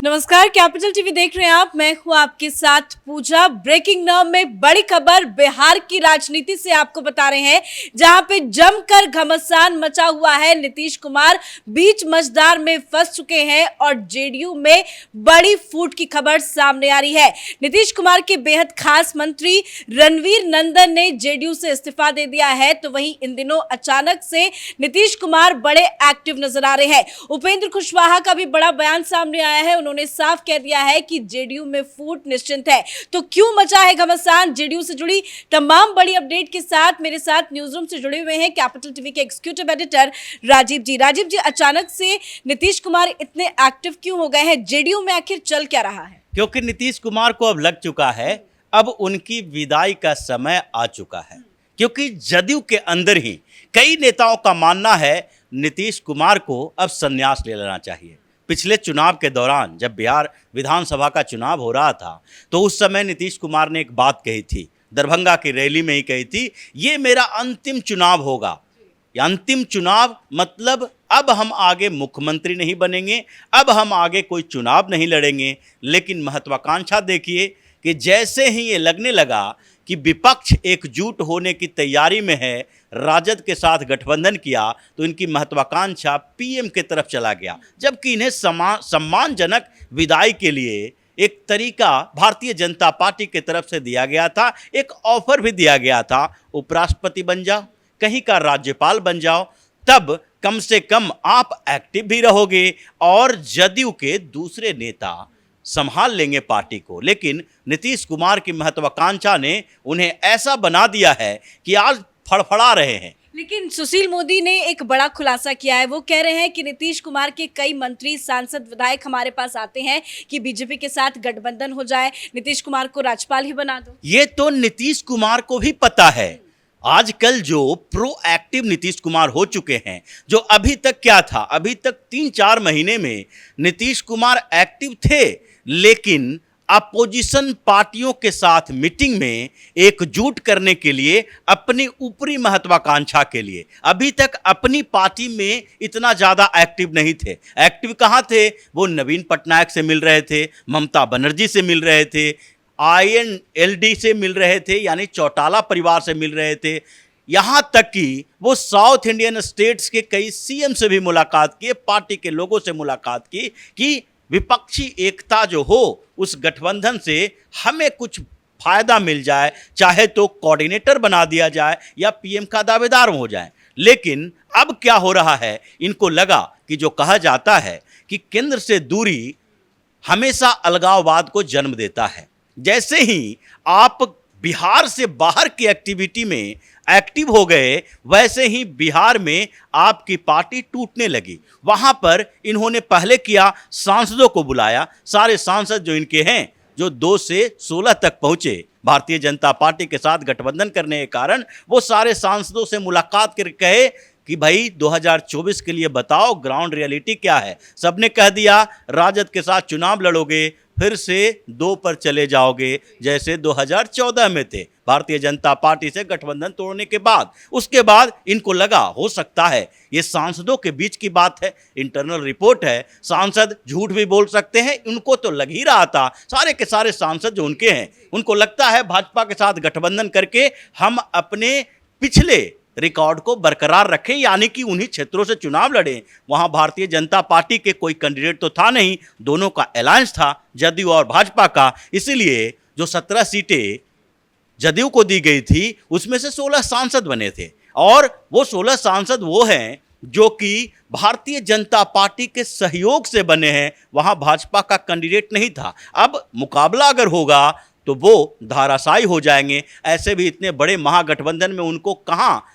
नमस्कार, capital TV देख रहे हैं आप। मैं हूं आपके साथ पूजा। ब्रेकिंग न्यूज में बड़ी खबर बिहार की राजनीति से आपको बता रहे हैं, जहां पे जमकर घमासान मचा हुआ है। नीतीश कुमार बीच मझधार में फंस चुके हैं और जेडीयू में बड़ी फूट की खबर सामने आ रही है। नीतीश कुमार के बेहद खास मंत्री रणवीर नंदन ने जेडीयू से इस्तीफा दे दिया है, तो वहीं इन दिनों अचानक से नीतीश कुमार बड़े एक्टिव नजर आ रहे हैं। उपेंद्र कुशवाहा का भी बड़ा बयान सामने आया है। उन्होंने साफ कह दिया है कि जेडीयू में फूट निश्चित है। तो क्यों मचा है घमासान? जेडीयू से जुड़ी तमाम बड़ी अपडेट के साथ मेरे साथ न्यूज रूम से जुड़े हुए हैं कैपिटल टीवी के एग्जीक्यूटिव एडिटर राजीव जी। राजीव जी, अचानक से नीतीश कुमार इतने एक्टिव क्यों हो गए हैं? जेडीयू में आखिर चल क्या रहा है? क्योंकि नीतीश कुमार को अब लग चुका है, अब उनकी विदाई का समय आ चुका है। क्योंकि जदयू के अंदर ही कई नेताओं का मानना है नीतीश कुमार को अब संन्यास ले लेना चाहिए। पिछले चुनाव के दौरान जब बिहार विधानसभा का चुनाव हो रहा था, तो उस समय नीतीश कुमार ने एक बात कही थी, दरभंगा की रैली में ही कही थी, ये मेरा अंतिम चुनाव होगा। ये अंतिम चुनाव मतलब अब हम आगे मुख्यमंत्री नहीं बनेंगे, अब हम आगे कोई चुनाव नहीं लड़ेंगे। लेकिन महत्वाकांक्षा देखिए कि जैसे ही ये लगने लगा कि विपक्ष एकजुट होने की तैयारी में है, राजद के साथ गठबंधन किया, तो इनकी महत्वाकांक्षा पीएम की तरफ चला गया। जबकि इन्हें सम्मानजनक विदाई के लिए एक तरीका भारतीय जनता पार्टी की तरफ से दिया गया था, एक ऑफर भी दिया गया था, उपराष्ट्रपति बन जाओ, कहीं का राज्यपाल बन जाओ, तब कम से कम आप एक्टिव भी रहोगे और जदयू के दूसरे नेता संभाल लेंगे पार्टी को। लेकिन नीतीश कुमार की महत्वाकांक्षा ने उन्हें ऐसा बना दिया है कि आज फड़फड़ा रहे हैं। लेकिन सुशील मोदी ने एक बड़ा खुलासा किया है। वो कह रहे हैं कि नीतीश कुमार के कई मंत्री, सांसद, विधायक हमारे पास आते हैं कि बीजेपी के साथ गठबंधन हो जाए, नीतीश कुमार को राज्यपाल ही बना दो। ये तो नीतीश कुमार को भी पता है। आजकल जो प्रोएक्टिव नीतीश कुमार हो चुके हैं, जो अभी तक क्या था, अभी तक 3-4 महीने में नीतीश कुमार एक्टिव थे, लेकिन अपोजिशन पार्टियों के साथ मीटिंग में एकजुट करने के लिए, अपनी ऊपरी महत्वाकांक्षा के लिए अभी तक अपनी पार्टी में इतना ज़्यादा एक्टिव नहीं थे। एक्टिव कहाँ थे? वो नवीन पटनायक से मिल रहे थे, ममता बनर्जी से मिल रहे थे, INLD से मिल रहे थे, यानी चौटाला परिवार से मिल रहे थे। यहाँ तक कि वो साउथ इंडियन स्टेट्स के कई सीएम से भी मुलाकात की, पार्टी के लोगों से मुलाकात की कि विपक्षी एकता जो हो, उस गठबंधन से हमें कुछ फायदा मिल जाए, चाहे तो कोऑर्डिनेटर बना दिया जाए या पीएम का दावेदार हो जाए। लेकिन अब क्या हो रहा है, इनको लगा कि जो कहा जाता है कि केंद्र से दूरी हमेशा अलगाववाद को जन्म देता है। जैसे ही आप बिहार से बाहर की एक्टिविटी में एक्टिव हो गए, वैसे ही बिहार में आपकी पार्टी टूटने लगी। वहाँ पर इन्होंने पहले किया, सांसदों को बुलाया। सारे सांसद जो इनके हैं, जो 2 से 16 तक पहुँचे भारतीय जनता पार्टी के साथ गठबंधन करने के कारण, वो सारे सांसदों से मुलाकात करके कहे कि भाई 2024 के लिए बताओ ग्राउंड रियलिटी क्या है। सबने कह दिया राजद के साथ चुनाव लड़ोगे, फिर से 2 पर चले जाओगे, जैसे 2014 में थे भारतीय जनता पार्टी से गठबंधन तोड़ने के बाद। उसके बाद इनको लगा हो सकता है ये सांसदों के बीच की बात है, इंटरनल रिपोर्ट है, सांसद झूठ भी बोल सकते हैं। उनको तो लग ही रहा था, सारे के सारे सांसद जो उनके हैं, उनको लगता है भाजपा के साथ गठबंधन करके हम अपने पिछले रिकॉर्ड को बरकरार रखें, यानी कि उन्हीं क्षेत्रों से चुनाव लड़ें। वहां भारतीय जनता पार्टी के कोई कैंडिडेट तो था नहीं, दोनों का अलायंस था, जदयू और भाजपा का। इसीलिए जो 17 सीटें जदयू को दी गई थी, उसमें से 16 सांसद बने थे, और वो 16 सांसद वो हैं जो कि भारतीय जनता पार्टी के सहयोग से बने हैं। वहां भाजपा का कैंडिडेट नहीं था। अब मुकाबला अगर होगा तो वो धाराशायी हो जाएंगे। ऐसे भी इतने बड़े महागठबंधन में उनको कहाँ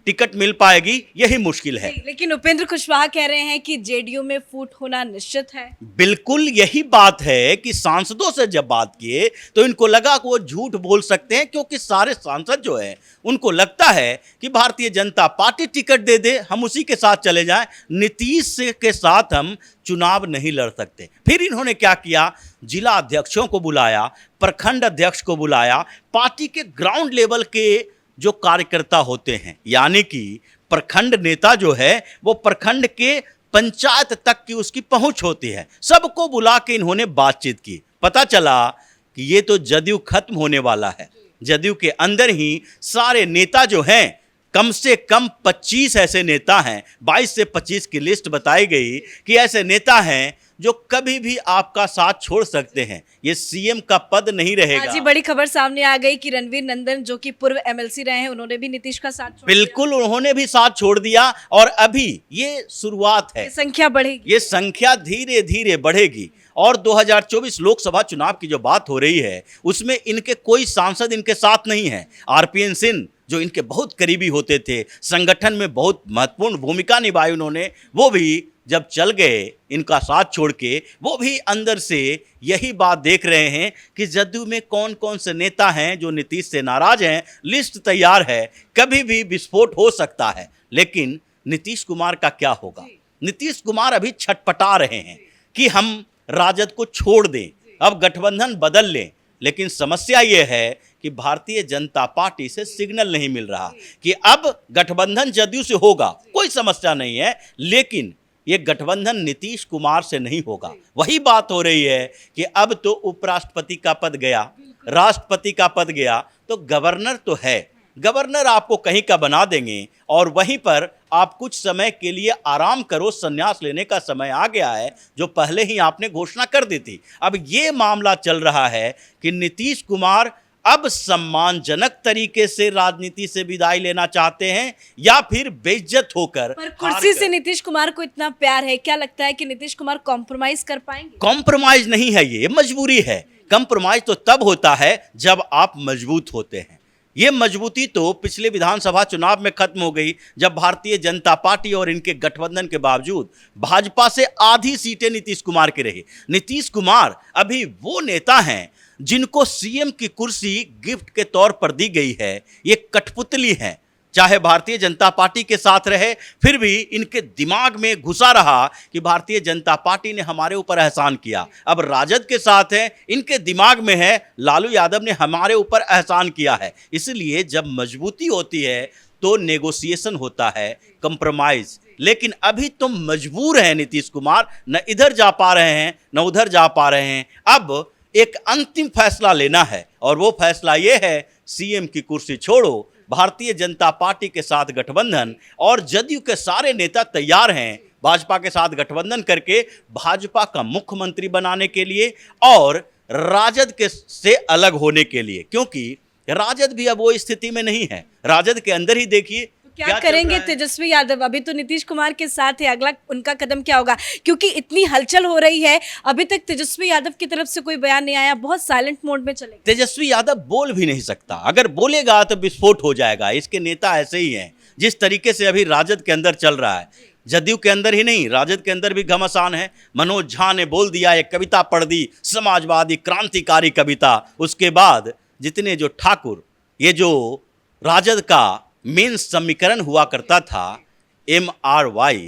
टिकट मिल पाएगी, यही मुश्किल है। लेकिन उपेंद्र कुशवाहा कह रहे हैं कि जेडीयू में फूट होना निश्चित है। बिल्कुल यही बात है कि सांसदों से जब बात किए तो इनको लगा कि वो झूठ बोल सकते हैं, क्योंकि सारे सांसद जो है उनको लगता है कि भारतीय जनता पार्टी टिकट दे दे, हम उसी के साथ चले जाएं, नीतीश के साथ हम चुनाव नहीं लड़ सकते। फिर इन्होंने क्या किया, जिला अध्यक्षों को बुलाया, प्रखंड अध्यक्ष को बुलाया, पार्टी के ग्राउंड लेवल के जो कार्यकर्ता होते हैं, यानी कि प्रखंड नेता जो है वो प्रखंड के पंचायत तक की उसकी पहुंच होती है। सबको बुला के इन्होंने बातचीत की। पता चला कि ये तो जदयू खत्म होने वाला है। जदयू के अंदर ही सारे नेता जो हैं, कम से कम 25 ऐसे नेता हैं, 22 से 25 की लिस्ट बताई गई कि ऐसे नेता हैं जो कभी भी आपका साथ छोड़ सकते हैं। ये सीएम का पद नहीं रहेगा। आज ही बड़ी खबर सामने आ गई कि रणवीर नंदन जो कि पूर्व एमएलसी रहे हैं, उन्होंने भी नीतीश का साथ छोड़ बिल्कुल, उन्होंने भी साथ छोड़ दिया और अभी ये शुरुआत है। दिया। संख्या बढ़ेगी। ये संख्या धीरे धीरे बढ़ेगी और 2024 लोकसभा चुनाव की जो बात हो रही है उसमें इनके कोई सांसद इनके साथ नहीं है। आरपीएन सिंह जो इनके बहुत करीबी होते थे, संगठन में बहुत महत्वपूर्ण भूमिका निभाई उन्होंने, वो भी जब चल गए इनका साथ छोड़ के, वो भी अंदर से यही बात देख रहे हैं कि जदयू में कौन कौन से नेता हैं जो नीतीश से नाराज हैं। लिस्ट तैयार है, कभी भी विस्फोट हो सकता है। लेकिन नीतीश कुमार का क्या होगा? नीतीश कुमार अभी छटपटा रहे हैं कि हम राजद को छोड़ दें, अब गठबंधन बदल लें। लेकिन समस्या ये है कि भारतीय जनता पार्टी से सिग्नल नहीं मिल रहा कि अब गठबंधन जदयू से होगा, कोई समस्या नहीं है, लेकिन ये गठबंधन नीतीश कुमार से नहीं होगा। वही बात हो रही है कि अब तो उपराष्ट्रपति का पद गया, राष्ट्रपति का पद गया, तो गवर्नर तो है। गवर्नर आपको कहीं का बना देंगे और वहीं पर आप कुछ समय के लिए आराम करो, संन्यास लेने का समय आ गया है, जो पहले ही आपने घोषणा कर दी थी। अब ये मामला चल रहा है कि नीतीश कुमार अब सम्मानजनक तरीके से राजनीति से विदाई लेना चाहते हैं या फिर बेइज्जत होकर। पर कुर्सी से नीतीश कुमार को इतना प्यार है, क्या लगता है कि नीतीश कुमार कॉम्प्रोमाइज कर पाएंगे? कॉम्प्रोमाइज नहीं है, ये मजबूरी है। कॉम्प्रोमाइज तो तब होता है जब आप मजबूत होते हैं। ये मजबूती तो पिछले विधानसभा चुनाव में खत्म हो गई, जब भारतीय जनता पार्टी और इनके गठबंधन के बावजूद भाजपा से आधी सीटें नीतीश कुमार की रही। नीतीश कुमार अभी वो नेता हैं जिनको सीएम की कुर्सी गिफ्ट के तौर पर दी गई है। ये कठपुतली हैं, चाहे भारतीय जनता पार्टी के साथ रहे, फिर भी इनके दिमाग में घुसा रहा कि भारतीय जनता पार्टी ने हमारे ऊपर एहसान किया। अब राजद के साथ है, इनके दिमाग में है लालू यादव ने हमारे ऊपर एहसान किया है। इसलिए जब मजबूती होती है तो नेगोशिएशन होता है, कंप्रोमाइज। लेकिन अभी तुम मजबूर हैं नीतीश कुमार, न इधर जा पा रहे हैं न उधर जा पा रहे हैं। अब एक अंतिम फैसला लेना है और वो फैसला ये है, सीएम की कुर्सी छोड़ो, भारतीय जनता पार्टी के साथ गठबंधन। और जदयू के सारे नेता तैयार हैं भाजपा के साथ गठबंधन करके भाजपा का मुख्यमंत्री बनाने के लिए और राजद के से अलग होने के लिए, क्योंकि राजद भी अब वो स्थिति में नहीं है। राजद के अंदर ही देखिए क्या करेंगे तेजस्वी यादव? अभी तो नीतीश कुमार के साथ है, अगला उनका कदम क्या होगा? क्योंकि इतनी हलचल हो रही है, अभी तक तेजस्वी यादव की तरफ से कोई बयान नहीं आया, बहुत साइलेंट मोड में चले। तेजस्वी यादव बोल भी नहीं सकता, अगर बोलेगा तो विस्फोट हो जाएगा। इसके नेता ऐसे ही हैं, जिस तरीके से अभी राजद के अंदर चल रहा है। जदयू के अंदर ही नहीं, राजद के अंदर भी घमासान है। मनोज झा ने बोल दिया, एक कविता पढ़ दी, समाजवादी क्रांतिकारी कविता। उसके बाद जितने जो ठाकुर, ये जो राजद का मेन समीकरण हुआ करता था MRY,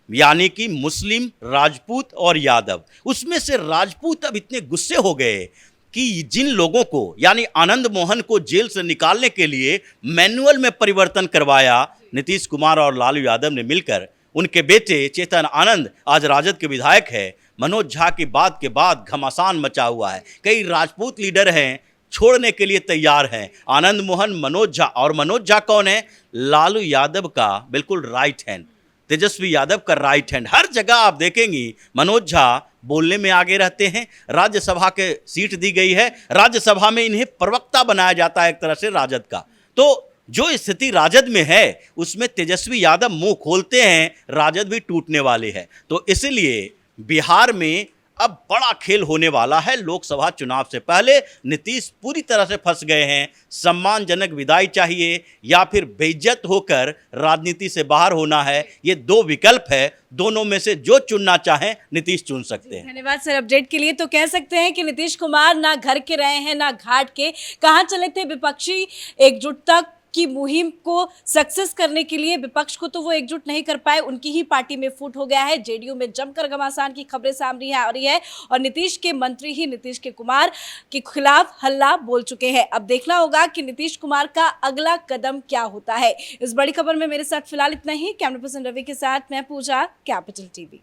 यानी कि मुस्लिम, राजपूत और यादव, उसमें से राजपूत अब इतने गुस्से हो गए कि जिन लोगों को, यानी आनंद मोहन को जेल से निकालने के लिए मैनुअल में परिवर्तन करवाया नीतीश कुमार और लालू यादव ने मिलकर। उनके बेटे चेतन आनंद आज राजद के विधायक है। मनोज झा की बात के बाद घमासान मचा हुआ है। कई राजपूत लीडर हैं, छोड़ने के लिए तैयार हैं। आनंद मोहन, मनोज झा, और मनोज झा कौन है? लालू यादव का बिल्कुल राइट हैंड, तेजस्वी यादव का राइट हैंड। हर जगह आप देखेंगी मनोज झा बोलने में आगे रहते हैं। राज्यसभा के सीट दी गई है, राज्यसभा में इन्हें प्रवक्ता बनाया जाता है एक तरह से राजद का। तो जो स्थिति राजद में है उसमें तेजस्वी यादव मुंह खोलते हैं, राजद भी टूटने वाली है। तो इसलिए बिहार में अब बड़ा खेल होने वाला है। लोकसभा चुनाव से पहले नीतीश पूरी तरह से फंस गए हैं। सम्मानजनक विदाई चाहिए या फिर बेइज्जत होकर राजनीति से बाहर होना है, ये दो विकल्प है। दोनों में से जो चुनना चाहें नीतीश चुन सकते हैं। धन्यवाद सर अपडेट के लिए। तो कह सकते हैं कि नीतीश कुमार ना घर के रहे हैं ना घाट के। कहाँ चले थे विपक्षी एकजुटता की मुहिम को सक्सेस करने के लिए विपक्ष को तो वो एकजुट नहीं कर पाए, उनकी ही पार्टी में फूट हो गया है। जेडीयू में जमकर घमासान की खबरें सामने आ रही है और नीतीश के मंत्री ही नीतीश के कुमार के खिलाफ हल्ला बोल चुके हैं। अब देखना होगा कि नीतीश कुमार का अगला कदम क्या होता है। इस बड़ी खबर में मेरे साथ फिलहाल इतना ही। कैमरा पर्सन रवि के साथ मैं पूजा, कैपिटल टीवी।